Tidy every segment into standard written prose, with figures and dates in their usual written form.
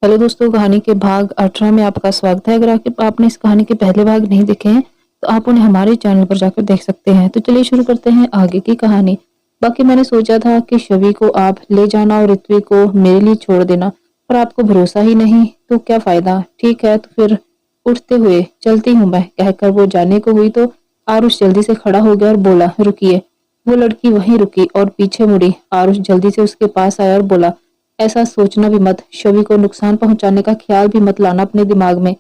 Hello दोस्तों, कहानी के भाग 18 में आपका स्वागत है। अगर आपने इस कहानी के पहले भाग नहीं देखे हैं तो आप उन्हें हमारे चैनल पर जाकर देख सकते हैं। तो चलिए शुरू करते हैं आगे की कहानी। बाकी मैंने सोचा था कि शवि को आप ले जाना और ऋत्विक को मेरे लिए छोड़ देना, पर आपको भरोसा ही नहीं तो क्या फायदा। ठीक है, तो फिर उठते हुए चलती हूँ मैं, कहकर वो जाने को हुई तो आरुष जल्दी से खड़ा हो गया और बोला, रुकिए। वो लड़की वहीं रुकी और पीछे मुड़ी। आरुष जल्दी से उसके पास आया और बोला, ऐसा सोचना भी मत, शवि को नुकसान पहुंचाने का ख्याल भी मत लाना अपने दिमाग में,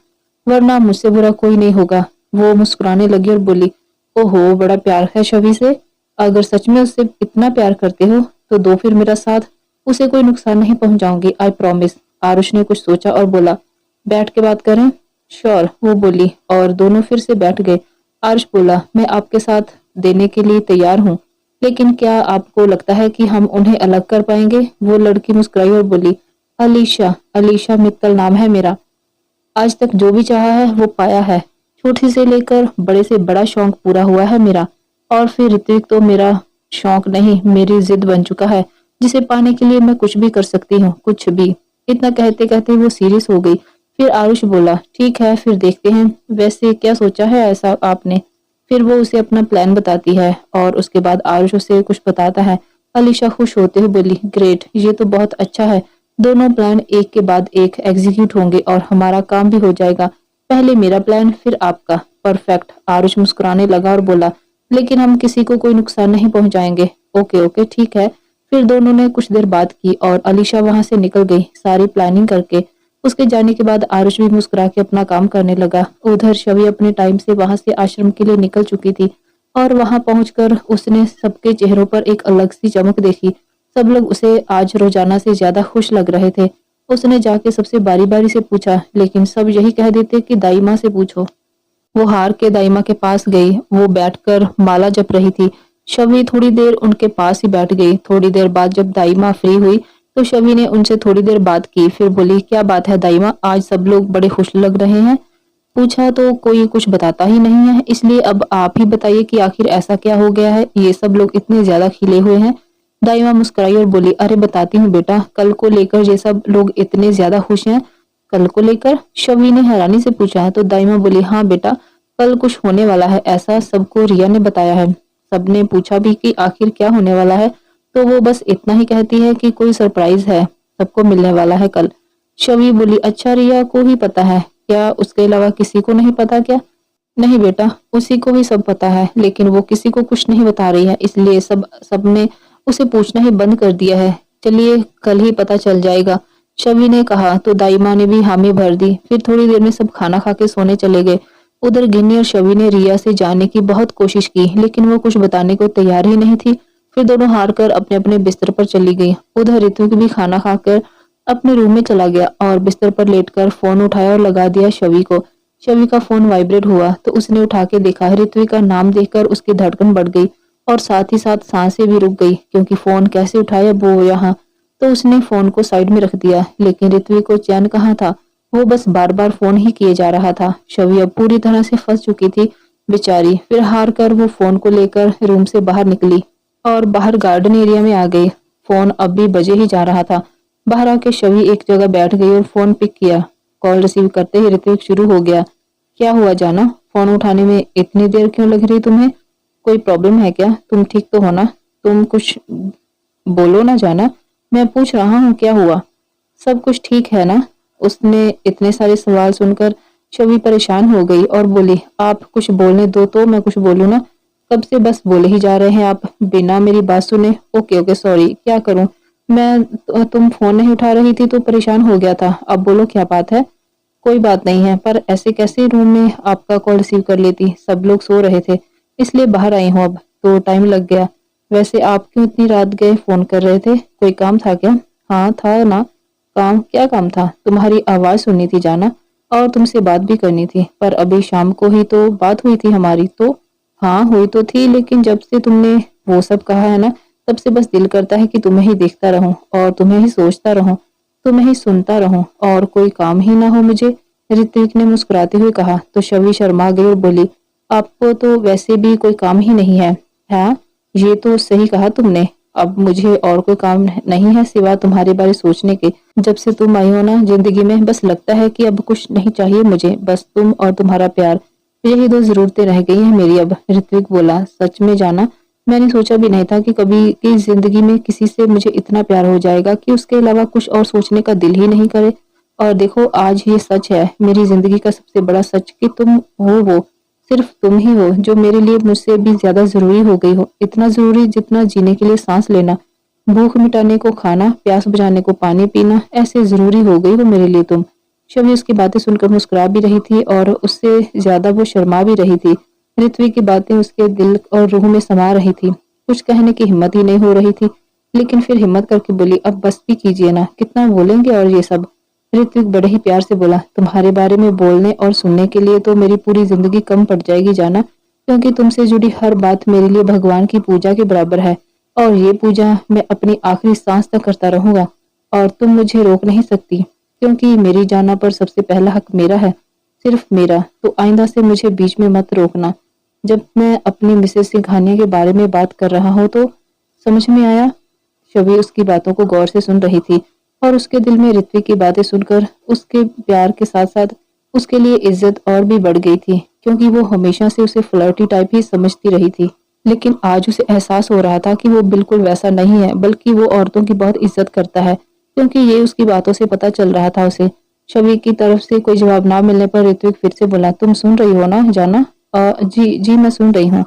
वरना मुझसे बुरा कोई नहीं होगा। वो मुस्कुराने लगी और बोली, ओहो, बड़ा प्यार है शवि से। अगर सच में उससे इतना प्यार करते हो तो दो फिर मेरा साथ, उसे कोई नुकसान नहीं पहुंचाऊंगी, आई प्रॉमिस। आरुष ने कुछ सोचा और बोला, बैठ के बात करें। श्योर, वो बोली और दोनों फिर से बैठ गए। आरुष बोला, मैं आपके साथ देने के लिए तैयार हूँ, लेकिन क्या आपको लगता है कि हम उन्हें अलग कर पाएंगे। वो लड़की मुस्कुराई और बोली, अलीशा, अलीशा मित्तल नाम है मेरा। आज तक जो भी चाहा है वो पाया है। छोटी से लेकर बड़े से बड़ा शौक पूरा हुआ है मेरा। और फिर ऋत्विक तो मेरा शौक नहीं, मेरी जिद बन चुका है, जिसे पाने के लिए मैं कुछ भी कर सकती हूँ, कुछ भी। इतना कहते कहते वो सीरियस हो गई। फिर आरुष बोला, ठीक है, फिर देखते हैं। वैसे क्या सोचा है ऐसा आपने। फिर वो उसे अपना प्लान बताती है और उसके बाद आरुष उसे कुछ बताता है। अलीशा खुश होते हुए बोली, ग्रेट, ये तो बहुत अच्छा है। दोनों प्लान एक के बाद एक एग्जीक्यूट होंगे और हमारा काम भी हो जाएगा। पहले मेरा प्लान, फिर आपका। परफेक्ट। आरुष मुस्कुराने लगा और बोला, लेकिन हम किसी को कोई नुकसान नहीं पहुंचाएंगे। ओके ओके, ठीक है। फिर दोनों ने कुछ देर बात की और अलीशा वहां से निकल गई, सारी प्लानिंग करके। उसके जाने के बाद आरुष भी मुस्कुरा के अपना काम करने लगा। उधर शवि अपने टाइम से वहां से आश्रम के लिए निकल चुकी थी और वहां पहुंचकर उसने सबके चेहरों पर एक अलग सी चमक देखी। सब लोग उसे आज रोजाना से ज्यादा खुश लग रहे थे। उसने जाके सबसे बारी बारी से पूछा, लेकिन सब यही कह देते कि दाई माँ से पूछो। वो हार के दाई माँ के पास गई। वो बैठकर माला जप रही थी। शवि थोड़ी देर उनके पास ही बैठ गई। थोड़ी देर बाद जब दाई माँ फ्री हुई तो शवि ने उनसे थोड़ी देर बात की। फिर बोली, क्या बात है दाई माँ, आज सब लोग बड़े खुश लग रहे हैं। पूछा तो कोई कुछ बताता ही नहीं है, इसलिए अब आप ही बताइए कि आखिर ऐसा क्या हो गया है, ये सब लोग इतने ज्यादा खिले हुए हैं। दाई माँ मुस्कुराई और बोली, अरे बताती हूँ बेटा, कल को लेकर ये सब लोग इतने ज्यादा खुश हैं। कल को लेकर, शवि ने हैरानी से पूछा। तो दाई माँ बोली, हाँ बेटा, कल कुछ होने वाला है, ऐसा सबको रिया ने बताया है। सबने पूछा भी कि आखिर क्या होने वाला है, तो वो बस इतना ही कहती है कि कोई सरप्राइज है, सबको मिलने वाला है कल। शवि बोली, अच्छा, रिया को ही पता है क्या, उसके अलावा किसी को नहीं पता क्या। नहीं बेटा, उसी को ही सब पता है, लेकिन वो किसी को कुछ नहीं बता रही है, इसलिए सबने उसे पूछना ही बंद कर दिया है। चलिए कल ही पता चल जाएगा, शवि ने कहा। तो दाई माँ ने भी हामी भर दी। फिर थोड़ी देर में सब खाना खा के सोने चले गए। उधर गिन्नी और शवि ने रिया से जानने की बहुत कोशिश की, लेकिन वो कुछ बताने को तैयार ही नहीं थी। फिर दोनों हार कर अपने अपने बिस्तर पर चली गई। उधर ऋतु भी खाना खाकर अपने रूम में चला गया और बिस्तर पर लेटकर फोन उठाया और लगा दिया शवि को। शवि का फोन वाइब्रेट हुआ तो उसने उठा के देखा। ऋत्विक का नाम देखकर उसकी धड़कन बढ़ गई और साथ ही साथ सांसें भी रुक गई, क्योंकि फोन कैसे उठाया वो यहाँ। तो उसने फोन को साइड में रख दिया, लेकिन ऋत्विक को चैन कहाँ था। वो बस बार बार फोन ही किए जा रहा था। शवि अब पूरी तरह से फंस चुकी थी बेचारी। फिर हार कर वो फोन को लेकर रूम से बाहर निकली और बाहर गार्डन एरिया में आ गई। फोन अब भी बजे ही जा रहा था। बाहर आके शवि एक जगह बैठ गई और फोन पिक किया। कॉल रिसीव करते ही ऋत्विक शुरू हो गया, क्या हुआ जाना, फोन उठाने में इतनी देर क्यों लग रही तुम्हें। कोई प्रॉब्लम है क्या, तुम ठीक तो हो ना। तुम कुछ बोलो ना जाना, मैं पूछ रहा हूँ क्या हुआ। सब कुछ ठीक है ना। उसने इतने सारे सवाल सुनकर शवि परेशान हो गई और बोली, आप कुछ बोलने दो तो मैं कुछ बोलूँ ना। कब से बस बोले ही जा रहे हैं आप, बिना मेरी बात सुने। ओके ओके, सॉरी, क्या करूं मैं। तुम फोन नहीं उठा रही थी तो परेशान हो गया था, अब बोलो क्या बात है। कोई बात नहीं है, पर ऐसे कैसे रूम में आपका कॉल रिसीव कर लेती, सब लोग सो रहे थे, इसलिए बाहर आई हूँ। अब तो टाइम लग गया। वैसे आप क्यों इतनी रात गए फोन कर रहे थे, कोई काम था क्या। हाँ था ना। काम, क्या काम था। तुम्हारी आवाज सुननी थी जाना, और तुमसे बात भी करनी थी, पर अभी शाम को ही तो बात हुई थी हमारी तो। हाँ हुई तो थी, लेकिन जब से तुमने वो सब कहा है ना, तब से बस दिल करता है कि तुम्हें ही देखता रहूं और तुम्हें ही सोचता रहूं, तुम्हें ही सुनता रहूं, और कोई काम ही ना हो मुझे। ऋत्विक ने मुस्कुराते हुए कहा। तो शवि शर्मा गई और बोली, आपको तो वैसे भी कोई काम ही नहीं है। हाँ, ये तो सही कहा तुमने। अब मुझे और कोई काम नहीं है सिवा तुम्हारे बारे सोचने के। जब से तुम आई हो ना जिंदगी में, बस लगता है कि अब कुछ नहीं चाहिए मुझे, बस तुम और तुम्हारा प्यार, यही दो जरूरतें रह गई हैं मेरी अब। ऋत्विक बोला, सच में जाना, मैंने सोचा भी नहीं था कि कभी की जिंदगी में किसी से मुझे इतना प्यार हो जाएगा कि उसके अलावा कुछ और सोचने का दिल ही नहीं करे। और देखो आज ये सच है, मेरी जिंदगी का सबसे बड़ा सच, कि तुम हो वो, सिर्फ तुम ही हो जो मेरे लिए मुझसे भी ज्यादा जरूरी हो गई हो। इतना जरूरी जितना जीने के लिए सांस लेना, भूख मिटाने को खाना, प्यास बुझाने को पानी पीना, ऐसे जरूरी हो गई हो मेरे लिए तुम। शबी उसकी बातें सुनकर मुस्कुरा भी रही थी और उससे ज्यादा वो शर्मा भी रही थी। ऋत्विक की बातें उसके दिल और रूह में समा रही थी। कुछ कहने की हिम्मत ही नहीं हो रही थी, लेकिन फिर हिम्मत करके बोली, अब बस भी कीजिए ना, कितना बोलेंगे और ये सब। ऋत्विक बड़े ही प्यार से बोला, तुम्हारे बारे में बोलने और सुनने के लिए तो मेरी पूरी जिंदगी कम पड़ जाएगी जाना, क्योंकि तुमसे जुड़ी हर बात मेरे लिए भगवान की पूजा के बराबर है। और ये पूजा मैं अपनी आखिरी सांस तक करता रहूंगा, और तुम मुझे रोक नहीं सकती, क्योंकि मेरी जाना पर सबसे पहला हक मेरा है, सिर्फ मेरा। तो आइंदा से मुझे बीच में मत रोकना। जब मैं अपनी मिसेस सिंघानिया के बारे में बात कर रहा हूँ तो समझ में आया। शबी उसकी बातों को गौर से सुन रही थी और उसके दिल में ऋत्विक की बातें सुनकर उसके प्यार के साथ साथ उसके लिए इज्जत और भी बढ़ गई थी, क्योंकि वो हमेशा से उसे फ्लर्टी टाइप ही समझती रही थी। लेकिन आज उसे एहसास हो रहा था कि वो बिल्कुल वैसा नहीं है, बल्कि वो औरतों की बहुत इज्जत करता है, क्योंकि ये उसकी बातों से पता चल रहा था उसे। शबी की तरफ से कोई जवाब ना मिलने पर ऋत्विक फिर से बोला, तुम सुन रही हो ना जाना? जी जी मैं सुन रही हूँ,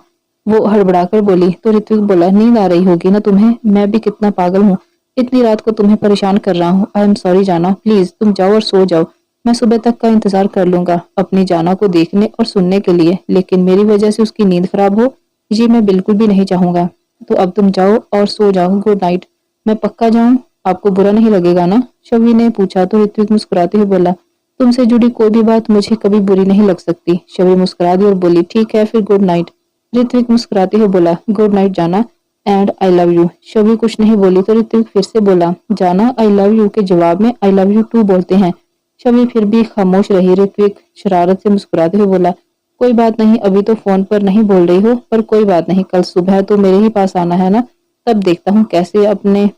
वो हड़बड़ाकर बोली। तो ऋत्विक बोला, नींद आ रही होगी ना तुम्हें, मैं भी कितना पागल हूँ, इतनी रात को तुम्हें परेशान कर रहा हूँ। आई एम सॉरी जाना, प्लीज तुम जाओ और सो जाओ, मैं सुबह तक का इंतजार कर लूंगा अपनी जाना को देखने और सुनने के लिए, लेकिन मेरी वजह से उसकी नींद खराब हो ये मैं बिल्कुल भी नहीं चाहूंगा। तो अब तुम जाओ और सो जाओ, गुड नाइट। मैं पक्का जाऊं, आपको बुरा नहीं लगेगा ना? शबी ने पूछा तो ऋत्विक मुस्कुराते हुए बोला, तुमसे जुड़ी कोई भी बात मुझे कभी बुरी नहीं लग सकती। शबी मुस्कुरा दी और बोली, ठीक है फिर गुड नाइट। ऋत्विक मुस्कुराते हुए बोला, गुड नाइट जाना, एंड आई लव यू। शबी कुछ नहीं बोली तो ऋत्विक फिर से बोला, जाना आई लव यू के जवाब में आई लव यू टू बोलते हैं। शबी फिर भी खामोश रही। ऋत्विक शरारत से मुस्कुराते हुए बोला, कोई बात नहीं, अभी तो फोन पर नहीं बोल रही हो, पर कोई बात नहीं, कल सुबह तो मेरे ही पास आना है ना, तब देखता हूँ कैसे अपने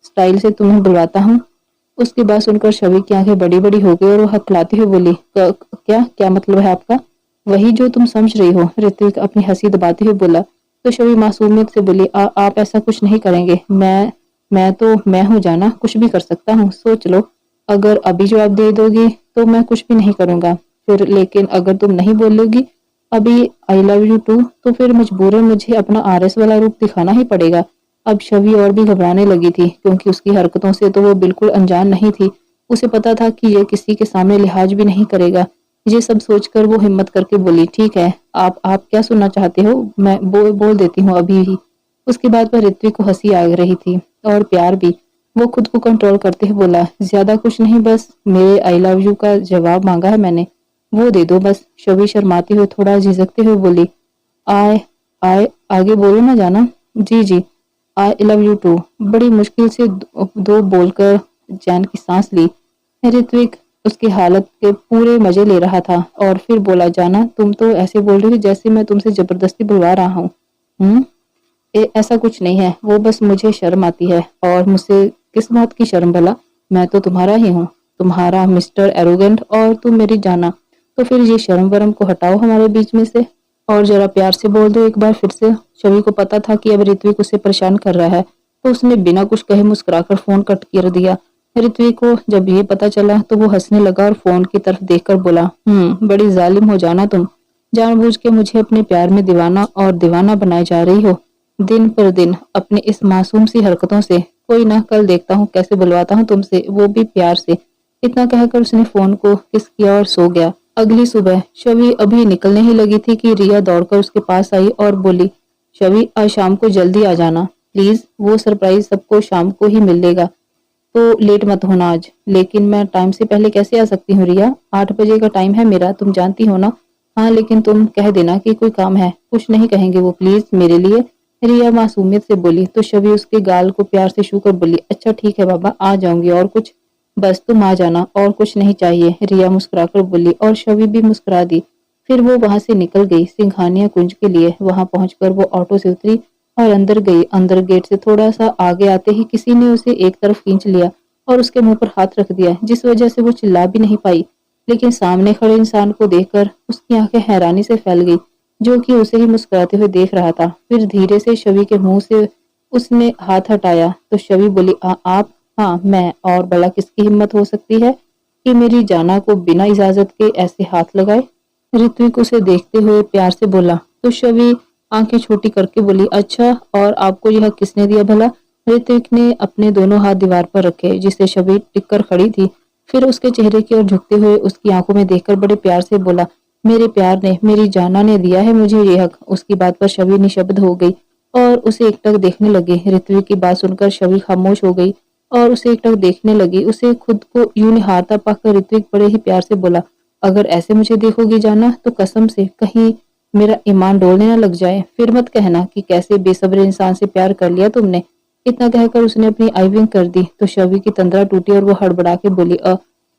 स्टाइल से तुम्हें बुलवाता हूँ। उसकी बात सुनकर शबी की आंखें बड़ी बड़ी हो गई और वो हकलाती हुई बोली, क्या क्या मतलब है आपका? वही जो तुम समझ रही हो। ऋत्विक अपनी हंसी दबाते हुए बोला। तो शबी मासूमियत से बोली, आप ऐसा कुछ नहीं करेंगे, मैं तो मैं हूँ जाना, कुछ भी कर सकता हूँ, सोच लो। अगर अभी जवाब दे दोगी तो मैं कुछ भी नहीं करूंगा, फिर लेकिन अगर तुम नहीं बोलोगी अभी आई लव यू टू, तो फिर मजबूरन मुझे अपना आरएस वाला रूप दिखाना ही पड़ेगा। अब शबी और भी घबराने लगी थी, क्योंकि उसकी हरकतों से तो वो बिल्कुल अनजान नहीं थी। उसे पता था कि ये किसी के सामने लिहाज भी नहीं करेगा। ये सब सोचकर वो हिम्मत करके बोली, ठीक है, आप क्या सुनना चाहते हो, मैं बोल देती हूँ अभी ही। उसकी बात पर ऋत्विक को हंसी आ रही थी और प्यार भी। वो खुद को कंट्रोल करते हुए बोला, ज्यादा कुछ नहीं, बस मेरे आई लव यू का जवाब मांगा है मैंने, वो दे दो बस। शबी शर्माते हुए थोड़ा झिझकते हुए बोली, आए आए आगे बोलो ना जाना। जी जी, आई लव यू टू। बड़ी मुश्किल से दो बोलकर चैन की सांस ली। ऋत्विक उसकी हालत के पूरे मजे ले रहा था और फिर बोला, जाना तुम तो ऐसे बोल रही हो जैसे मैं तुमसे जबरदस्ती बुलवा रहा हूँ। ऐसा कुछ नहीं है, वो बस मुझे शर्म आती है। और मुझसे किस बात की शर्म भला, मैं तो तुम्हारा ही हूँ, तुम्हारा मिस्टर एरोगेंट, और तुम मेरी जाना। तो फिर ये शर्म वरम को हटाओ हमारे बीच में से और जरा प्यार से बोल दो एक बार फिर से। शबी को पता था कि अब ऋत्विक उसे परेशान कर रहा है, तो उसने बिना कुछ कहे मुस्कुराकर फोन कट कर दिया। ऋत्विक को जब ये पता चला तो वो हंसने लगा और फोन की तरफ देखकर बोला, बड़ी जालिम हो जाना तुम, जानबूझ के मुझे अपने प्यार में दीवाना और दीवाना बनाए जा रही हो दिन पर दिन अपने इस मासूम सी हरकतों से। कोई ना, कल देखता हूँ कैसे बुलवाता हूँ तुमसे, वो भी प्यार से। इतना कहकर उसने फोन को किस किया और सो गया। अगली सुबह शबी अभी निकलने ही लगी थी कि रिया दौड़कर उसके पास आई और बोली, शबी आज शाम को जल्दी आ जाना प्लीज, वो सरप्राइज सबको शाम को ही मिलेगा, तो लेट मत होना आज। लेकिन मैं टाइम से पहले कैसे आ सकती हूँ रिया, 8 बजे का टाइम है मेरा, तुम जानती हो ना। हाँ लेकिन तुम कह देना कि कोई काम है। कुछ नहीं कहेंगे वो, प्लीज मेरे लिए, रिया मासूमियत से बोली। तो शबी उसके गाल को प्यार से छूकर बोली, अच्छा ठीक है बाबा, आ जाऊंगी, और कुछ? बस तुम आ जाना, और कुछ नहीं चाहिए, रिया मुस्कुराकर बोली। और शबी भी मुस्कुरा दी। फिर वो वहां से निकल गई सिंघानिया कुंज के लिए। वहां पहुंचकर वो ऑटो से उतरी और अंदर गई। अंदर गेट से थोड़ा सा आगे आते ही किसी ने उसे एक तरफ खींच लिया और उसके मुंह पर हाथ रख दिया, जिस वजह से वो चिल्ला भी नहीं पाई। लेकिन सामने खड़े इंसान को देखकर उसकी आंखें हैरानी से फैल गई, जो कि उसे ही मुस्कुराते हुए देख रहा था। फिर धीरे से शवि के मुंह से उसने हाथ हटाया तो शवि बोली, आप? हाँ मैं, और भला किसकी हिम्मत हो सकती है कि मेरी जाना को बिना इजाजत के ऐसे हाथ लगाए? ऋत्विक उसे देखते हुए प्यार से बोला तो शवि आंखें छोटी करके बोली, अच्छा, और आपको यह किसने दिया भला? ऋत्विक ने अपने दोनों हाथ दीवार पर रखे, जिससे शवि टिक कर खड़ी थी। फिर उसके चेहरे की ओर झुकते हुए उसकी आंखों में देखकर बड़े प्यार से बोला, मेरे प्यार ने, मेरी जाना ने दिया है मुझे ये हक। उसकी बात पर शवि निशब्द हो गई और उसे एकटक देखने लगी। ऋत्विक की बात सुनकर शवि खामोश हो गई और उसे एकटक देखने लगी। उसे खुद को यूं निहारता पाकर ऋत्विक बड़े ही प्यार से बोला, अगर ऐसे मुझे देखोगी जाना तो कसम से कहीं मेरा ईमान डोलने न लग जाए। फिर मत कहना कि कैसे बेसब्र इंसान से प्यार कर लिया तुमने। इतना कहकर उसने अपनी आई विंग कर दी तो शवि की तंद्रा टूटी और वो हड़बड़ा के बोली,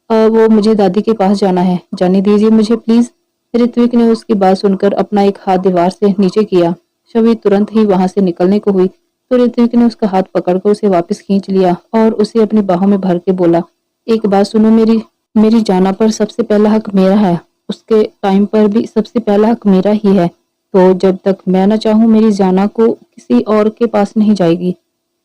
वो मुझे दादी के पास जाना है, जाने दीजिए मुझे प्लीज। ऋत्विक ने उसकी बात सुनकर अपना एक हाथ दीवार से नीचे किया। शवि तुरंत ही वहां से निकलने को हुई तो ऋत्विक ने उसका हाथ पकड़कर उसे वापस खींच लिया और उसे अपनी बाहों में भर के बोला, एक बात सुनो, मेरी मेरी जाना पर सबसे पहला हक मेरा है, उसके टाइम पर भी सबसे पहला हक मेरा ही है। तो जब तक मैं न चाहूं मेरी जाना को किसी और के पास नहीं जाएगी,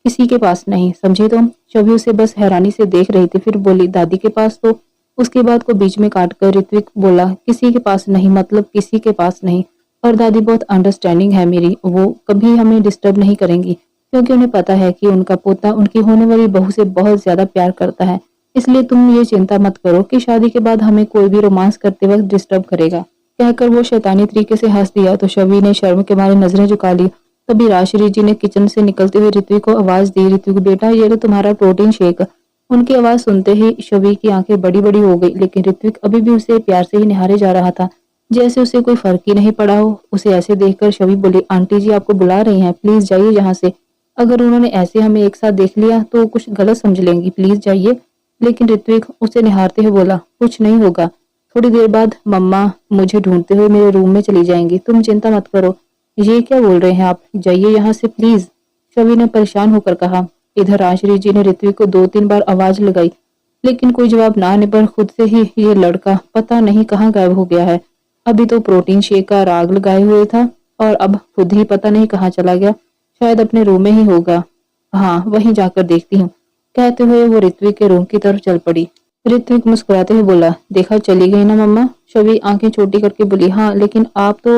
किसी के पास नहीं, समझे तुम? शवि उसे बस हैरानी से देख रही थी। फिर बोली, दादी के पास तो? उसके बाद को बीच में काट कर ऋत्विक बोला, किसी के पास नहीं, मतलब किसी के पास नहीं। और दादी बहुत अंडरस्टैंडिंग है मेरी, वो कभी हमें डिस्टर्ब नहीं करेंगी, क्योंकि उन्हें पता है कि उनका पोता उनकी होने वाली बहू से बहुत ज्यादा प्यार करता है। इसलिए तुम ये चिंता मत करो कि शादी के बाद हमें कोई भी रोमांस करते वक्त डिस्टर्ब करेगा। कहकर वो शैतानी तरीके से हंस दिया तो शवि ने शर्म के मारे नजरें झुका ली। तभी राजश्री जी ने किचन से निकलते हुए ऋत्विक को आवाज दी, ऋत्विक बेटा ये लो तुम्हारा प्रोटीन शेक। उनकी आवाज सुनते ही शवि की आंखें बड़ी बड़ी हो गई, लेकिन ऋत्विक अभी भी उसे प्यार से ही निहारे जा रहा था, जैसे उसे कोई फर्क ही नहीं पड़ा हो। उसे ऐसे देखकर शवि बोली, आंटी जी आपको बुला रही हैं, प्लीज जाइए यहाँ से। अगर उन्होंने ऐसे हमें एक साथ देख लिया तो कुछ गलत समझ लेंगी, प्लीज जाइए। लेकिन ऋत्विक उसे निहारते हुए बोला, कुछ नहीं होगा, थोड़ी देर बाद मम्मा मुझे ढूंढते हुए मेरे रूम में चली जाएंगी, तुम चिंता मत करो। ये क्या बोल रहे हैं आप, जाइए यहाँ से प्लीज, शवि ने परेशान होकर कहा। इधर आश्री जी ने ऋत्विक को 2-3 बार आवाज लगाई, लेकिन कोई जवाब ना आने पर खुद से ही ये लड़का पता नहीं कहाँ गायब हो गया है। अभी तो प्रोटीन शेक का राग लगाए हुए था और अब खुद ही पता नहीं कहाँ चला गया, शायद अपने रूम में ही होगा। हाँ वहीं जाकर देखती हूँ, कहते हुए वो ऋत्विक के रूम की तरफ चल पड़ी। ऋत्विक मुस्कुराते हुए बोला, देखा चली गई ना मम्मा? शवि आंखें छोटी करके बोली, हाँ लेकिन आप तो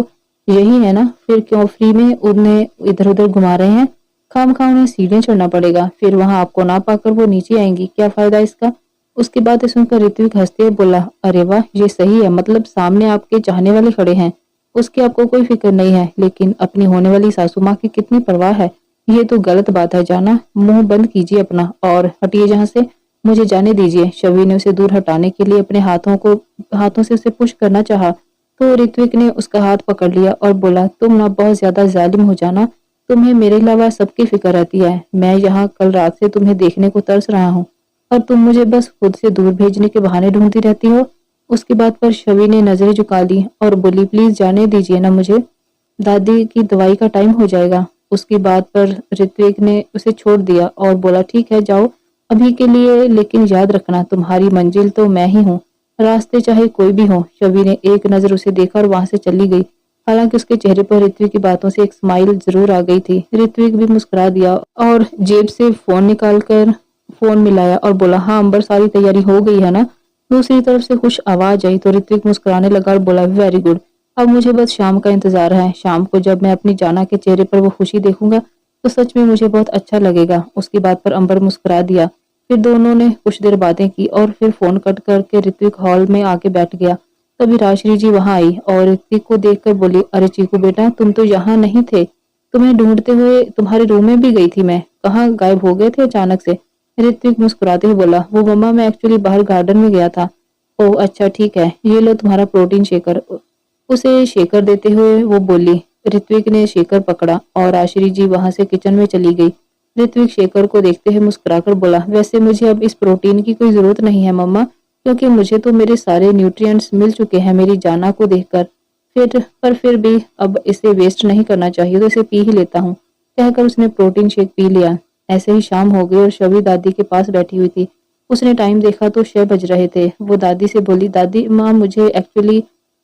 यही है ना, फिर क्यों फ्री में उन्हें इधर उधर घुमा रहे हैं? खामखा उन्हें सीढ़ियां चढ़ना पड़ेगा, फिर वहां आपको ना पाकर वो नीचे आएंगी, क्या फायदा इसका? उसकी बातें सुनकर ऋत्विक हंसते हुए बोला, अरे वाह ये सही है, मतलब सामने आपके चाहने वाले खड़े हैं, उसकी आपको कोई फिक्र नहीं है, लेकिन अपनी होने वाली सासू माँ की कितनी परवाह है। ये तो गलत बात है जाना, मुंह बंद कीजिए अपना और हटिए जहाँ से, मुझे जाने दीजिए। शवि ने उसे दूर हटाने के लिए अपने हाथों से उसे पुश करना चाहा तो ऋत्विक ने उसका हाथ पकड़ लिया और बोला, तुम ना बहुत ज्यादा जालिम हो जाना, तुम्हें मेरे अलावा सबकी फिक्र रहती है। मैं यहाँ कल रात से तुम्हें देखने को तरस रहा हूँ और तुम मुझे बस खुद से दूर भेजने के बहाने ढूंढती रहती हो। उसकी बात पर शवि ने नजरें झुका ली और बोली, प्लीज जाने दीजिए ना मुझे, दादी की दवाई का टाइम हो जाएगा। उसकी बात पर ऋत्विक ने उसे छोड़ दिया और बोला, ठीक है जाओ अभी के लिए, लेकिन याद रखना तुम्हारी मंजिल तो मैं ही हूँ, रास्ते चाहे कोई भी हो। शवि ने एक नजर उसे देखा और वहां से चली गई। हालांकि उसके चेहरे पर ऋत्विक की बातों से एक स्माइल जरूर आ गई थी। ऋत्विक भी मुस्कुरा दिया और जेब से फोन निकाल कर फोन मिलाया और बोला, हाँ अंबर सारी तैयारी हो गई है ना? दूसरी तरफ से कुछ आवाज आई तो ऋत्विक मुस्कुराने लगा और बोला, वेरी गुड, अब मुझे बस शाम का इंतजार है। शाम को जब मैं अपनी जाना के चेहरे पर वो खुशी देखूंगा तो सच में मुझे बहुत अच्छा लगेगा। उसकी बात पर अंबर मुस्कुरा दिया। फिर दोनों ने कुछ देर बातें की और फिर फोन कट करके ऋत्विक हॉल में आके बैठ गया। तभी राजश्री जी वहां आई और ऋत्विक को देखकर बोली, अरे चीकू बेटा तुम तो यहाँ नहीं थे, तुम्हें ढूंढते हुए तुम्हारे रूम में भी गई थी मैं, कहाँ गायब हो गए थे अचानक से? ऋत्विक मुस्कुराते हुए बोला, वो मम्मा मैं एक्चुअली बाहर गार्डन में गया था। ओह अच्छा ठीक है, ये लो तुम्हारा प्रोटीन शेकर। उसे शेकर देते हुए वो बोली। ऋत्विक ने शेकर पकड़ा और आश्री जी वहां से किचन में चली गई। ऋत्विक शेखर को देखते हुए मुस्कुराकर बोला, वैसे मुझे अब इस प्रोटीन की कोई जरूरत नहीं है मम्मा, क्योंकि मुझे तो मेरे सारे न्यूट्रिएंट्स मिल चुके हैं मेरी जाना को देखकर। फिर भी अब इसे वेस्ट नहीं करना चाहिए तो इसे पी ही लेता हूँ। कहकर उसने प्रोटीन शेक पी लिया। ऐसे ही शाम हो गई और शबी दादी के पास बैठी हुई थी। उसने टाइम देखा तो 6 बज रहे थे। वो दादी से बोली, दादी माँ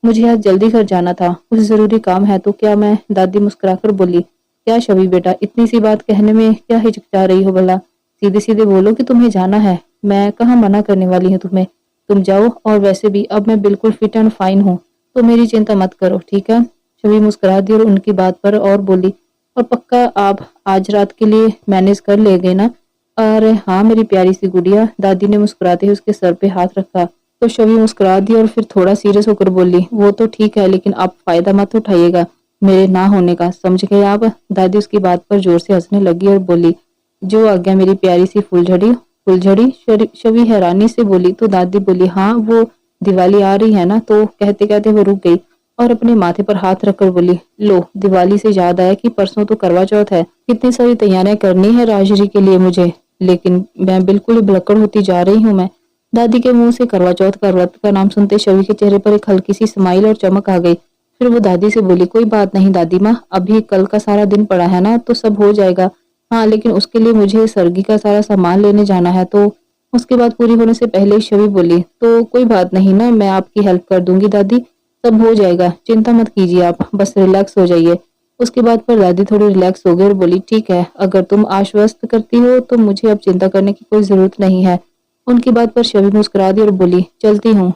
मुझे आज जल्दी घर जाना था, कुछ जरूरी काम है तो क्या मैं। दादी मुस्कुराकर बोली, क्या शबी बेटा, इतनी सी बात कहने में क्या हिचकिचा रही हो भला। सीधे सीधे बोलो कि तुम्हें जाना है, मैं कहाँ मना करने वाली हूँ तुम्हें। तुम जाओ, और वैसे भी अब मैं बिल्कुल फिट एंड फाइन हूँ, तो मेरी चिंता मत करो, ठीक है। शबी मुस्कुरा दी और उनकी बात पर और बोली, और पक्का आप आज रात के लिए मैनेज कर ले गए ना। अरे हाँ मेरी प्यारी सी गुड़िया, दादी ने मुस्कुराते हुए उसके सर पे हाथ रखा। तो शबी मुस्कुरा दी और फिर थोड़ा सीरियस होकर बोली, वो तो ठीक है, लेकिन आप फायदा मत उठाइएगा मेरे ना होने का, समझ गए आप। दादी उसकी बात पर जोर से हंसने लगी और बोली, जो आज्ञा मेरी प्यारी सी फुलझड़ी। फुलझड़ी? शबी हैरानी से बोली। तो दादी बोली, हाँ वो दिवाली आ रही है ना। तो कहते कहते वो रुक गई और अपने माथे पर हाथ रखकर बोली, लो दिवाली से याद आया कि परसों तो करवा चौथ है, कितनी सारी तैयारियां करनी है राजश्री के लिए मुझे, लेकिन मैं बिल्कुल ही भुलक्कड़ होती जा रही हूँ मैं। दादी के मुंह से करवा चौथ का व्रत का नाम सुनते शबी के चेहरे पर एक हल्की सी स्माइल और चमक आ गई। फिर वो दादी से बोली, कोई बात नहीं दादी माँ, अभी कल का सारा दिन पड़ा है ना, तो सब हो जाएगा। हाँ लेकिन उसके लिए मुझे सरगी का सारा सामान लेने जाना है। तो उसके बाद पूरी होने से पहले ही शबी बोली, तो कोई बात नहीं ना, मैं आपकी हेल्प कर दूंगी दादी, सब हो जाएगा, चिंता मत कीजिए आप, बस रिलैक्स हो जाइए। उसके बाद पर दादी थोड़ी रिलैक्स हो गई और बोली, ठीक है, अगर तुम आश्वस्त करती हो तो मुझे अब चिंता करने की कोई जरूरत नहीं है। उनकी बात पर शबी मुस्कुरा दी और बोली, चलती हूँ।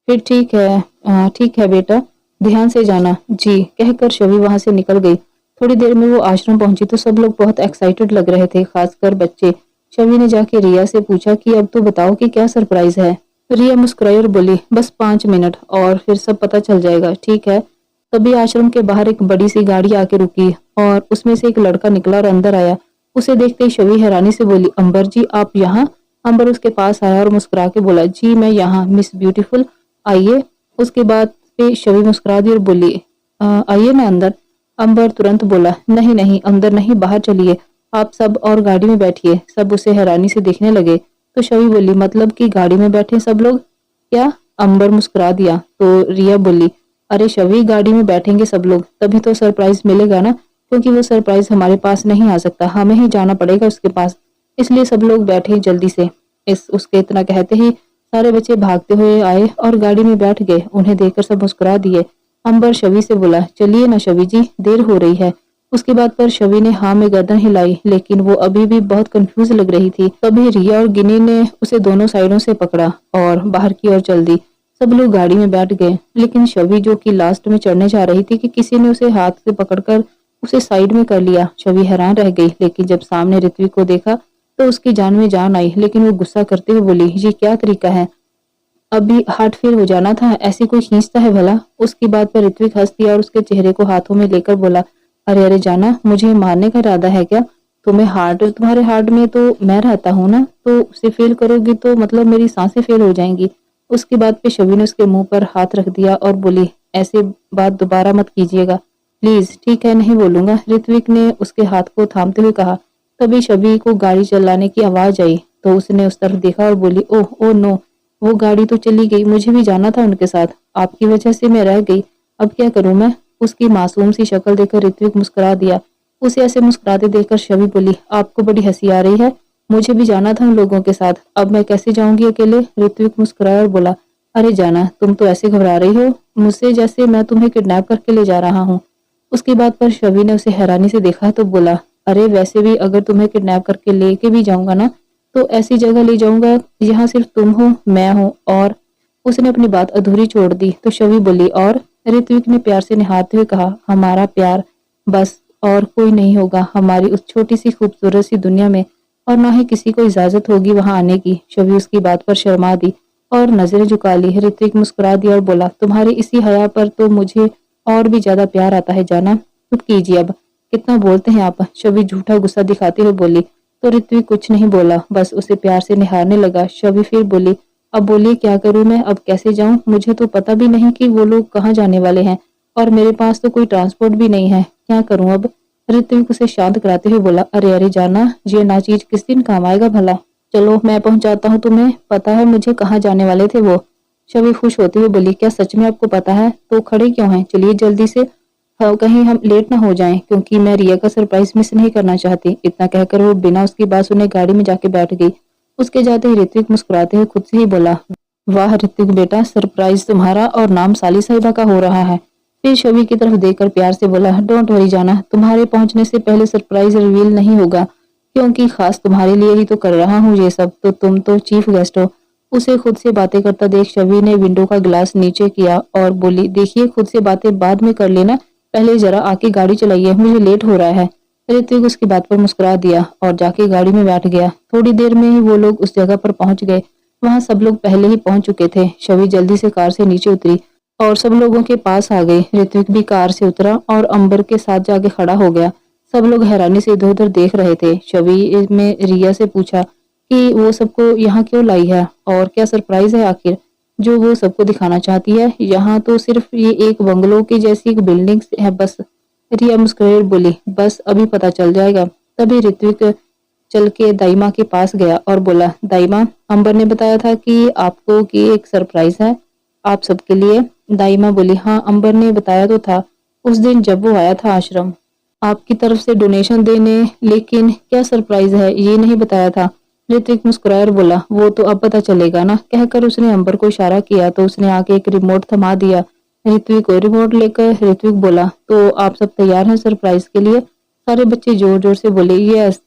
फिर ठीक है बेटा, ध्यान से जाना जी, कहकर शबी वहां से निकल गई। थोड़ी देर में वो आश्रम पहुंची तो सब लोग बहुत एक्साइटेड लग रहे थे, खासकर बच्चे। शबी ने जाके रिया से पूछा कि अब तो बताओ कि क्या सरप्राइज है। रिया मुस्कुराई और बोली, बस 5 मिनट और फिर सब पता चल जाएगा, ठीक है। तभी आश्रम के बाहर एक बड़ी सी गाड़ी आके रुकी और उसमें से एक लड़का निकला और अंदर आया। उसे देखते ही शबी हैरानी से बोली, अंबर जी आप यहाँ। अंबर उसके पास आया और मुस्कुरा के बोला, जी मैं यहाँ, मिस ब्यूटीफुल आइए। उसके बाद पे शबी मुस्कुरा दी और बोली, आइए मैं अंदर। अंबर तुरंत बोला, नहीं नहीं अंदर नहीं, बाहर चलिए, आप सब और गाड़ी में बैठिए। सब उसे हैरानी से देखने लगे। तो शबी बोली, मतलब कि गाड़ी में बैठे सब लोग क्या। अंबर मुस्कुरा दिया। तो रिया बोली, अरे शबी गाड़ी में बैठेंगे सब लोग तभी तो सरप्राइज मिलेगा ना, क्योंकि वो सरप्राइज हमारे पास नहीं आ सकता, हमें ही जाना पड़ेगा उसके पास, इसलिए सब लोग बैठे जल्दी से। इस उसके इतना कहते ही सारे बच्चे भागते हुए आए और गाड़ी में बैठ गए। उन्हें देखकर सब मुस्कुरा दिए। अंबर शबी से बोला, चलिए ना शबी जी, देर हो रही है। उसके बाद पर शबी ने हाँ में गर्दन हिलाई, लेकिन वो अभी भी बहुत कंफ्यूज लग रही थी। तभी रिया और गिनी ने उसे दोनों साइडों से पकड़ा और बाहर की ओर चल दी। सब लोग गाड़ी में बैठ गए, लेकिन शबी जो कि लास्ट में चढ़ने जा रही थी कि किसी ने उसे हाथ से पकड़कर उसे साइड में कर लिया। शबी हैरान रह गई, लेकिन जब सामने ऋत्विक को देखा तो उसकी जान में जान आई, लेकिन वो गुस्सा करते हुए बोली, ये क्या तरीका है, अभी हार्ट फेल हो जाना था, ऐसे कोई खींचता है भला। उसकी बात पर ऋत्विक हंस दिया और उसके चेहरे को हाथों में लेकर बोला, अरे अरे जाना, मुझे मारने का इरादा है क्या। तुम्हारे हार्ट में तो मैं रहता हूँ ना, तो उसे फेल करोगी तो मतलब मेरी सांसें फेल हो जाएंगी। उसकी बात पे शबी ने उसके मुंह पर हाथ रख दिया और बोली, ऐसे बात दोबारा मत कीजिएगा प्लीज, ठीक है नहीं बोलूंगा। ऋत्विक ने उसके हाथ को थामते हुए कहा। तभी शबी को गाड़ी चलाने की आवाज आई तो उसने उस तरफ देखा और बोली, ओह ओ नो, वो गाड़ी तो चली गई, मुझे भी जाना था उनके साथ, आपकी वजह से मैं रह गई, अब क्या करूं मैं। उसकी मासूम सी शक्ल देखकर ऋत्विक मुस्कुरा दिया। उसे ऐसे मुस्कुराते देखकर शबी बोली, आपको बड़ी हंसी आ रही है, मुझे भी जाना था उन लोगों के साथ, अब मैं कैसे जाऊंगी अकेले। ऋत्विक मुस्कुराया और बोला, अरे जाना, तुम तो ऐसे घबरा रही हो मुझसे जैसे मैं तुम्हें किडनैप करके ले जा रहा हूँ। उसकी बात पर शबी ने उसे हैरानी से देखा तो बोला, अरे वैसे भी अगर तुम्हें किडनैप करके लेके भी जाऊंगा ना, तो ऐसी जगह ले जाऊंगा जहाँ सिर्फ तुम हो मैं हूँ। और उसने अपनी बात अधूरी छोड़ दी तो शबी बोली, और ऋत्विक ने प्यार से निहारते हुए कहा, हमारा प्यार, बस और कोई नहीं होगा हमारी उस छोटी सी खूबसूरत सी दुनिया में, और ना ही किसी को इजाजत होगी वहां आने की। शबी उसकी बात पर शर्मा दी और नजरें झुका ली। ऋत्विक मुस्कुरा दिया और बोला, तुम्हारी इसी हया पर तो मुझे और भी ज्यादा प्यार आता है जाना, चुप कीजिए अब, कितना बोलते हैं आप। शबी झूठा गुस्सा दिखाते हुए बोली। तो ऋत्विक कुछ नहीं बोला, बस उसे प्यार से निहारने लगा। शबी फिर बोली, अब बोलिए क्या करूं मैं, अब कैसे जाऊं, मुझे तो पता भी नहीं कि वो लोग कहाँ जाने वाले हैं, और मेरे पास तो कोई ट्रांसपोर्ट भी नहीं है, क्या करूं अब। ऋत्विक उसे शांत कराते हुए बोला, अरे अरे जाना, ये ना चीज किस दिन काम आएगा भला, चलो मैं पहुंचाता हूँ तुम्हें, पता है मुझे कहाँ जाने वाले थे वो। शबी खुश होते हुए बोली, क्या सच में आपको पता है, तो खड़े क्यों हैं, चलिए जल्दी से। हाँ, कहीं हम लेट ना हो जाएं, क्योंकि मैं रिया का सरप्राइज मिस नहीं करना चाहती। इतना कहकर वो बिना उसकी बात सुने गाड़ी में जाके बैठ गई। उसके जाते ही ऋत्विक मुस्कुराते हुए खुद से ही बोला, वाह ऋत्विक बेटा, सरप्राइज तुम्हारा और नाम साली साहिबा का हो रहा है। फिर शबी की तरफ देखकर प्यार से बोला, डोंट वरी जाना, तुम्हारे पहुंचने से पहले सरप्राइज रिवील नहीं होगा, क्योंकि खास तुम्हारे लिए ही तो कर रहा हूँ ये सब, तो तुम तो चीफ गेस्ट हो। उसे खुद से बातें करता देख शबी ने विंडो का ग्लास नीचे किया और बोली, देखिए खुद से बातें बाद में कर लेना, पहले जरा आके गाड़ी चलाइए, मुझे लेट हो रहा है। ऋत्विक उसकी बात पर मुस्कुरा दिया और जाके गाड़ी में बैठ गया। थोड़ी देर में ही वो लोग उस जगह पर पहुंच गए। वहां सब लोग पहले ही पहुंच चुके थे। शबी जल्दी से कार से नीचे उतरी और सब लोगों के पास आ गई। ऋत्विक भी कार से उतरा और अंबर के साथ जाके खड़ा हो गया। सब लोग हैरानी से इधर उधर देख रहे थे। शबी में रिया से पूछा कि वो सबको यहाँ क्यों लाई है और क्या सरप्राइज है आखिर जो वो सबको दिखाना चाहती है। यहाँ तो सिर्फ ये एक बंगलों की जैसी एक बिल्डिंग है बस। रिया मुस्कुराकर बोली, बस अभी पता चल जाएगा। तभी ऋत्विक चल के दाइमा के पास गया और बोला, दाइमा, अंबर ने बताया था कि आपको कि एक सरप्राइज है आप सबके लिए। दाइमा बोली, हाँ अंबर ने बताया तो था उस दिन जब वो आया था आश्रम आपकी तरफ से डोनेशन देने, लेकिन क्या सरप्राइज है ये नहीं बताया था। ऋत्विक मुस्कुराकर बोला, वो तो अब पता चलेगा ना। कहकर उसने अंबर को इशारा किया तो उसने आके एक रिमोट थमा दिया। ऋत्विक को रिमोट लेकर ऋत्विक बोला, तो आप सब तैयार हैं सरप्राइज के लिए। सारे बच्चे जोर जोर से बोले, यस।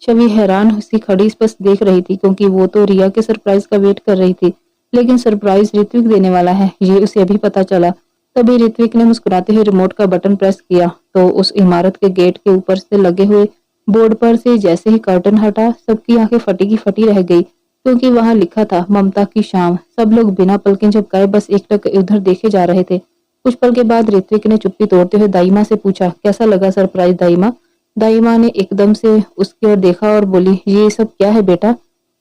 छवि हैरान सी खड़ी बस देख रही थी, क्योंकि वो तो रिया के सरप्राइज का वेट कर रही थी, लेकिन सरप्राइज ऋत्विक देने वाला है ये उसे अभी पता चला। तभी ऋत्विक ने मुस्कुराते हुए रिमोट का बटन प्रेस किया तो उस इमारत के गेट के ऊपर से लगे हुए बोर्ड पर से जैसे ही कर्टन हटा, सबकी आंखें फटी की फटी रह गई, क्योंकि वहां लिखा था, ममता की शाम। सब लोग बिना पलकें झपकाए बस एकटक उधर देखे जा रहे थे। कुछ पल के बाद ऋत्विक ने चुप्पी तोड़ते हुए दाइमा से पूछा, कैसा लगा सरप्राइज दाइमा। दाइमा ने एकदम से उसकी ओर देखा और बोली, ये सब क्या है बेटा।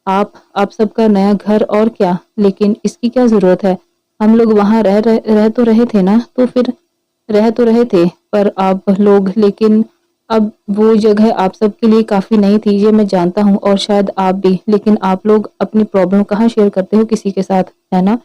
आप सबका नया घर और क्या, लेकिन इसकी क्या जरूरत है। हम लोग वहां रह तो रहे थे ना, तो फिर रह तो रहे थे, पर आप लोग, लेकिन अब वो जगह आप सबके लिए काफी नहीं थी, ये मैं जानता हूँ, और शायद आप भी, लेकिन आप लोग अपनी प्रॉब्लम कहाँ शेयर करते हो किसी के साथ, है ना।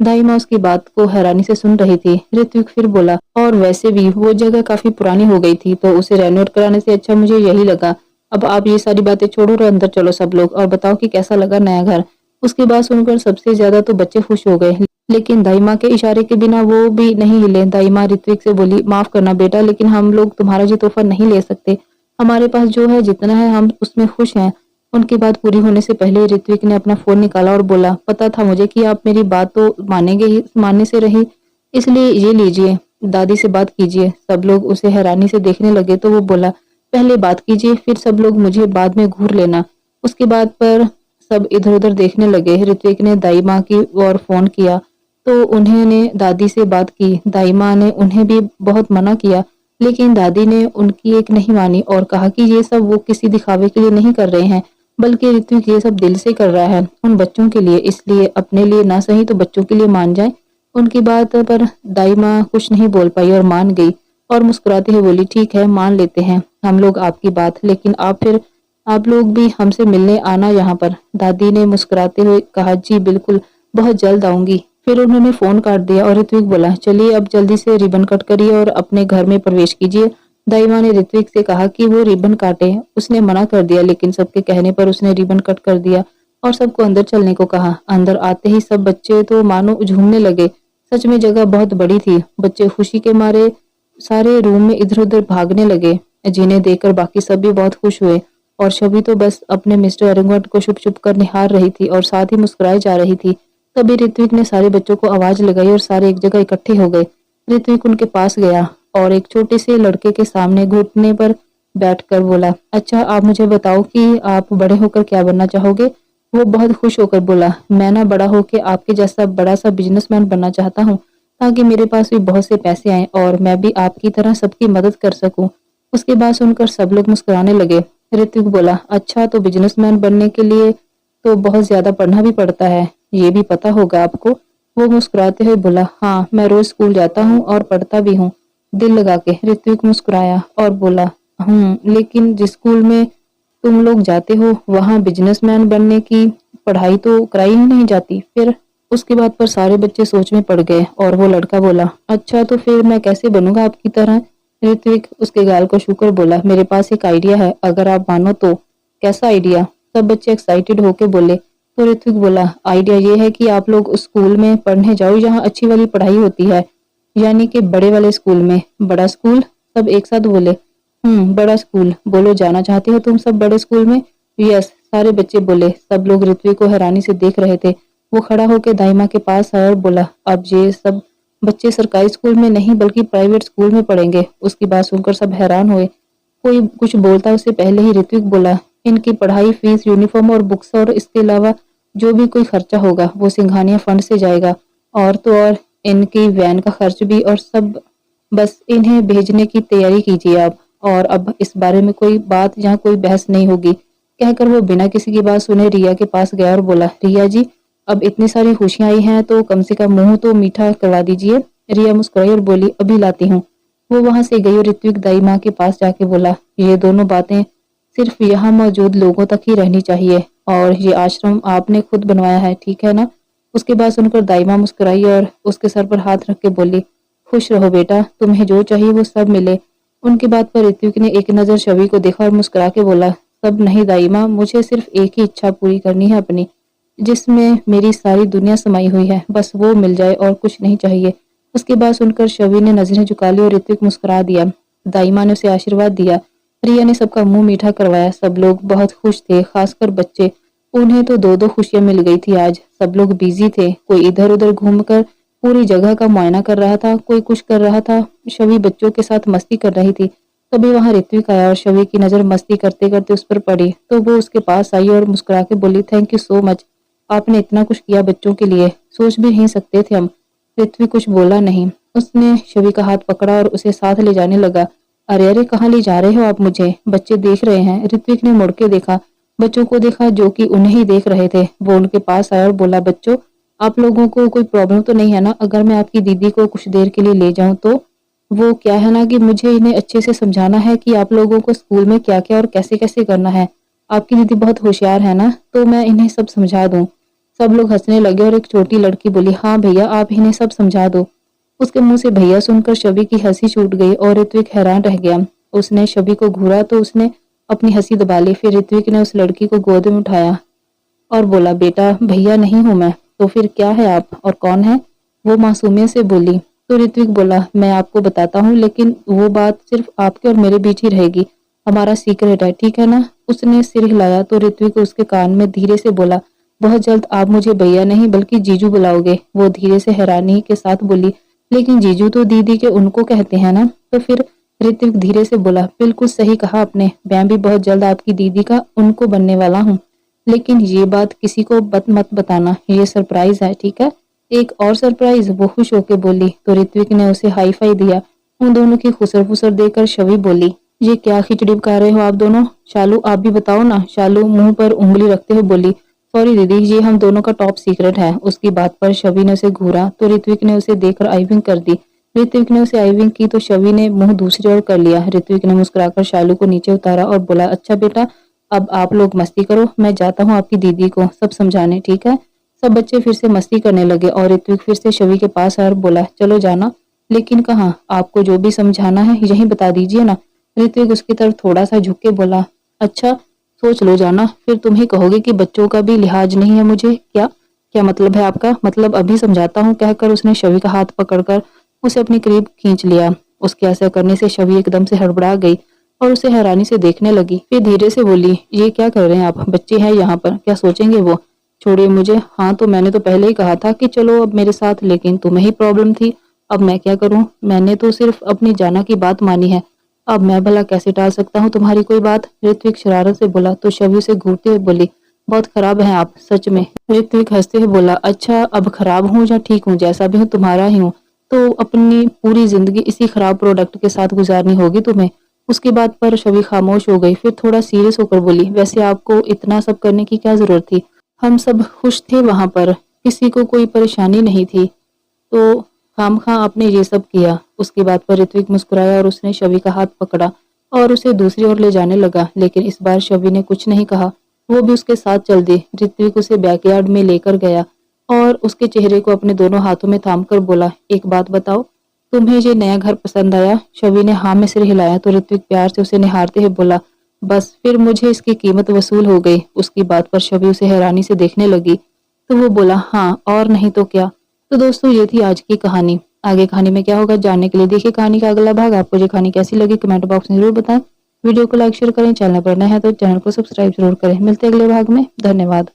दाइमा उसकी बात को हैरानी से सुन रही थी। ऋत्विक फिर बोला, और वैसे भी वो जगह काफी पुरानी हो गई थी, तो उसे रेनोवेट कराने से अच्छा मुझे यही लगा। अब आप ये सारी बातें छोड़ो और अंदर चलो सब लोग, और बताओ कि कैसा लगा नया घर। उसकी बात सुनकर सबसे ज्यादा तो बच्चे खुश हो गए, लेकिन दाइमा के इशारे के बिना वो भी नहीं हिले। दाइमा ऋत्विक से बोली, माफ करना बेटा, लेकिन हम लोग तुम्हारा ये तोहफा नहीं ले सकते। हमारे पास जो है, जितना है, हम उसमें खुश हैं। उनकी बात पूरी होने से पहले ऋत्विक ने अपना फोन निकाला और बोला, पता था मुझे कि आप मेरी बात तो मानेंगे ही, मानने से रही, इसलिए ये लीजिए, दादी से बात कीजिए। सब लोग उसे हैरानी से देखने लगे तो वो बोला, पहले बात कीजिए, फिर सब लोग मुझे बाद में घूर लेना। उसके बाद पर सब इधर उधर देखने लगे। ऋत्विक ने दाई माँ की ओर फोन किया तो उन्होंने दादी से बात की। दाई माँ ने उन्हें भी बहुत मना किया, लेकिन दादी ने उनकी एक नहीं मानी और कहा कि ये सब वो किसी दिखावे के लिए नहीं कर रहे हैं, बल्कि ऋत्विक ये सब दिल से कर रहा है उन बच्चों के लिए, इसलिए अपने लिए ना सही तो बच्चों के लिए मान जाए। उनकी बात पर दाई माँ कुछ नहीं बोल पाई और मान गई और मुस्कुराते हुए बोली, ठीक है, मान लेते हैं हम लोग आपकी बात, लेकिन आप लोग भी हमसे मिलने आना यहाँ पर। दादी ने मुस्कुराते हुए कहा, जी बिल्कुल, बहुत जल्द आऊंगी। फिर उन्होंने फोन काट दिया और ऋत्विक बोला, चलिए अब जल्दी से रिबन कट करिए और अपने घर में प्रवेश कीजिए। दाई माँ ने ऋत्विक से कहा कि वो रिबन काटे। उसने मना कर दिया, लेकिन सबके कहने पर उसने रिबन कट कर दिया और सबको अंदर चलने को कहा। अंदर आते ही सब बच्चे तो मानो झूमने लगे। सच में जगह बहुत बड़ी थी। बच्चे खुशी के मारे सारे रूम में इधर उधर भागने लगे, जिन्हें देखकर बाकी सब भी बहुत खुश हुए। और शबी तो बस अपने मिस्टर अरंगवट को छुप छुप कर निहार रही थी और साथ ही मुस्कुराई जा रही थी। तभी ऋत्विक ने सारे बच्चों को आवाज लगाई और सारे एक जगह इकट्ठे हो गए। ऋत्विक उनके पास गया और एक छोटे से लड़के के सामने घुटने पर बैठकर बोला, अच्छा आप मुझे बताओ कि आप बड़े होकर क्या बनना चाहोगे। वो बहुत खुश होकर बोला, मैं ना बड़ा होकर आपके जैसा बड़ा सा बिजनेसमैन बनना चाहता हूँ, ताकि मेरे पास भी बहुत से पैसे आए और मैं भी आपकी तरह सबकी मदद कर सकूं। उसकी बात सुनकर सब लोग मुस्कुराने लगे। ऋत्विक बोला, अच्छा तो बिजनेसमैन बनने के लिए तो बहुत ज्यादा पढ़ना भी पड़ता है, ये भी पता होगा आपको। वो मुस्कुराते हुए बोला, हाँ मैं रोज स्कूल जाता हूँ और पढ़ता भी हूँ दिल लगा के। ऋत्विक मुस्कुराया और बोला, लेकिन जिस स्कूल में तुम लोग जाते हो वहां बिजनेसमैन बनने की पढ़ाई तो कराई ही नहीं जाती। फिर उसकी बात पर सारे बच्चे सोच में पड़ गए और वो लड़का बोला, अच्छा तो फिर मैं कैसे बनूंगा आपकी तरह। ऋत्विक उसके गाल को छूकर बोला, मेरे पास एक आइडिया है, अगर आप मानो तो। कैसा आइडिया? सब बच्चे एक्साइटेड होके बोले। तो ऋत्विक बोला, आइडिया ये है कि आप लोग उस स्कूल में पढ़ने जाओ जहाँ अच्छी वाली पढ़ाई होती है, यानी कि बड़े वाले स्कूल में। बड़ा स्कूल? सब एक साथ बोले। बड़ा स्कूल। बोलो, जाना चाहते हो तुम सब बड़े स्कूल में? यस, सारे बच्चे बोले। सब लोग ऋत्विक को हैरानी से देख रहे थे। वो खड़ा होकर दाइमा के पास आया और बोला, अब ये सब बच्चे सरकारी स्कूल में नहीं बल्कि प्राइवेट स्कूल में पढ़ेंगे। उसकी बात सुनकर सब हैरान हुए। कोई कुछ बोलता उससे पहले ही ऋत्विक बोला, इनकी पढ़ाई, फीस, यूनिफॉर्म और बुक्स और इसके अलावा जो भी कोई खर्चा होगा वो सिंघानिया फंड से जाएगा। और तो और इनकी वैन का खर्च भी, और सब बस इन्हें भेजने की तैयारी कीजिए आप। और अब इस बारे में कोई बात, यहाँ कोई बहस नहीं होगी। कहकर वो बिना किसी की बात सुने रिया के पास गया और बोला, रिया जी, अब इतनी सारी खुशियां आई हैं तो कम से कम मुंह तो मीठा करवा दीजिए। रिया मुस्कुराई और बोली, अभी लाती हूँ। वो वहां से गई और ऋत्विक दाई माँ के पास जाके बोला, ये दोनों बातें सिर्फ यहाँ मौजूद लोगों तक ही रहनी चाहिए, और ये आश्रम आपने खुद बनवाया है, ठीक है ना? उसके बाद सुनकर दाई माँ मुस्कुराई और उसके सर पर हाथ रख के बोली, खुश रहो बेटा, तुम्हें जो चाहिए वो सब मिले। उनकी बात पर ऋत्विक ने एक नजर शवि को देखा और मुस्कुरा के बोला, सब नहीं दाई माँ, मुझे सिर्फ एक ही इच्छा पूरी करनी है अपनी, जिसमें मेरी सारी दुनिया समाई हुई है, बस वो मिल जाए और कुछ नहीं चाहिए। उसकी बात सुनकर शवि ने नजरें झुका ली और ऋत्विक मुस्कुरा दिया। दाई माँ ने उसे आशीर्वाद दिया। रिया ने सबका मुंह मीठा करवाया। सब लोग बहुत खुश थे, खासकर बच्चे। उन्हें तो दो दो खुशियां मिल गई थी आज। सब लोग बिजी थे, कोई इधर उधर घूमकर पूरी जगह का मुआयना कर रहा था, कोई कुछ कर रहा था। शवि बच्चों के साथ मस्ती कर रही थी। तभी वहां ऋत्विक आया और शवि की नजर मस्ती करते करते उस पर पड़ी, तो वो उसके पास आई और मुस्कुरा के बोली, थैंक यू सो मच, आपने इतना कुछ किया बच्चों के लिए, सोच भी नहीं सकते थे हम। ऋत्विक कुछ बोला नहीं। उसने शवि का हाथ पकड़ा और उसे साथ ले जाने लगा। अरे अरे, कहाँ ले जा रहे हो आप मुझे? बच्चे देख रहे हैं। ऋत्विक ने मुड़ के देखा, बच्चों को देखा जो कि उन्हें ही देख रहे थे। वो उनके पास आया और बोला, बच्चों, आप लोगों को कोई प्रॉब्लम तो नहीं है ना अगर मैं आपकी दीदी को कुछ देर के लिए ले जाऊं तो? वो क्या है ना कि मुझे इन्हें अच्छे से समझाना है कि आप लोगों को स्कूल में क्या क्या और कैसे कैसे करना है। आपकी दीदी बहुत होशियार है ना, तो मैं इन्हें सब समझा दूं। सब लोग हंसने लगे और एक छोटी लड़की बोली, हाँ भैया, आप इन्हें सब समझा दो। उसके मुंह से भैया सुनकर शबी की हंसी छूट गई और ऋत्विक हैरान रह गया। उसने शबी को घूरा तो उसने अपनी हंसी दबा ली। फिर ऋत्विक ने उस लड़की को गोद में उठाया और बोला, बेटा, भैया नहीं हूं मैं। तो फिर क्या है आप, और कौन है? वो मासूमियत से बोली। तो ऋत्विक बोला, मैं आपको बताता हूँ, लेकिन वो बात सिर्फ आपके और मेरे बीच ही रहेगी, हमारा सीक्रेट है, ठीक है ना? उसने सिर हिलाया तो ऋत्विक उसके कान में धीरे से बोला, बहुत जल्द आप मुझे भैया नहीं बल्कि जीजू बुलाओगे। वो धीरे से हैरानी के साथ बोली, लेकिन जीजू तो दीदी के उनको कहते हैं ना? तो फिर ऋत्विक धीरे से बोला, बिल्कुल सही कहा आपने, मैं भी बहुत जल्द आपकी दीदी का उनको बनने वाला हूँ। लेकिन ये बात किसी को मत बताना, ये सरप्राइज है, ठीक है? एक और सरप्राइज? वो खुश होके बोली। तो ऋत्विक ने उसे हाई फाई दिया। उन दोनों की खुसर फुसर देखकर शवि बोली, ये क्या खिचड़ी पका रहे हो आप दोनों? शालू, आप भी बताओ ना। शालू मुंह पर उंगली रखते हुए बोली, सॉरी दीदी, ये हम दोनों का टॉप सीक्रेट है। उसकी बात पर शवि ने उसे घूरा तो ऋत्विक ने उसे देखकर आईविंग कर दी। ऋत्विक ने उसे आईविंग की तो शवि ने मुंह दूसरी ओर कर लिया। ऋत्विक ने मुस्कुराकर शालू को नीचे उतारा और बोला, अच्छा बेटा, अब आप लोग मस्ती करो, मैं जाता हूँ आपकी दीदी को सब समझाने, ठीक है? सब बच्चे फिर से मस्ती करने लगे और ऋत्विक फिर से शवि के पास आया और बोला, चलो जाना। लेकिन कहाँ? आपको जो भी समझाना है यही बता दीजिए ना। ऋत्विक उसकी तरफ थोड़ा सा झुक के बोला, अच्छा, सोच लो जाना, फिर तुम ही कहोगे कि बच्चों का भी लिहाज नहीं है मुझे। क्या क्या मतलब है आपका? मतलब अभी समझाता हूँ, कहकर उसने शवि का हाथ पकड़कर उसे अपने करीब खींच लिया। उसके ऐसा करने से शवि एकदम से हड़बड़ा गई और उसे हैरानी से देखने लगी। फिर धीरे से बोली, ये क्या कर रहे हैं आप? बच्चे हैं यहाँ पर, क्या सोचेंगे वो? छोड़िए मुझे। हाँ, तो मैंने तो पहले ही कहा था कि चलो अब मेरे साथ, लेकिन तुम्हें ही प्रॉब्लम थी। अब मैं क्या करूं? मैंने तो सिर्फ अपनी जाना की बात मानी है, अब मैं भला कैसे टाल सकता हूँ तुम्हारी कोई बात? ऋत्विक शरारत से बोला तो शवि से घूरते हुए बोली, बहुत खराब हैं आप सच में। ऋत्विक हंसते हुए बोला, अच्छा, अब खराब हूँ या ठीक हूँ, जैसा भी हूँ तुम्हारा ही हूँ, तो अपनी पूरी जिंदगी इसी खराब प्रोडक्ट के साथ गुजारनी होगी तुम्हें। उसकी बात पर शवि खामोश हो गई। फिर थोड़ा सीरियस होकर बोली, वैसे आपको इतना सब करने की क्या जरूरत थी? हम सब खुश थे वहां पर, किसी को कोई परेशानी नहीं थी, तो खामखा आपने ये सब किया। उसकी बात पर ऋत्विक मुस्कुराया और उसने शवि का हाथ पकड़ा और उसे दूसरी ओर ले जाने लगा। लेकिन इस बार शवि ने कुछ नहीं कहा, वो भी उसके साथ चल दी। ऋत्विक उसे बैकयार्ड में लेकर गया और उसके चेहरे को अपने दोनों हाथों में थाम कर बोला, एक बात बताओ, तुम्हें ये नया घर पसंद आया? शबी ने हाँ में सिर हिलाया तो ऋत्विक प्यार से उसे निहारते हुए बोला, बस फिर मुझे इसकी कीमत वसूल हो गई। उसकी बात पर शबी उसे हैरानी से देखने लगी तो वो बोला, हाँ और नहीं तो क्या। तो दोस्तों ये थी आज की कहानी। आगे कहानी में क्या होगा जानने के लिए देखिए कहानी का अगला भाग। आपको ये कहानी कैसी लगी कमेंट बॉक्स में जरूर बताएं। वीडियो को लाइक शेयर करें, चैनल पर नए हैं तो चैनल को सब्सक्राइब जरूर करें। मिलते हैं अगले भाग में। धन्यवाद।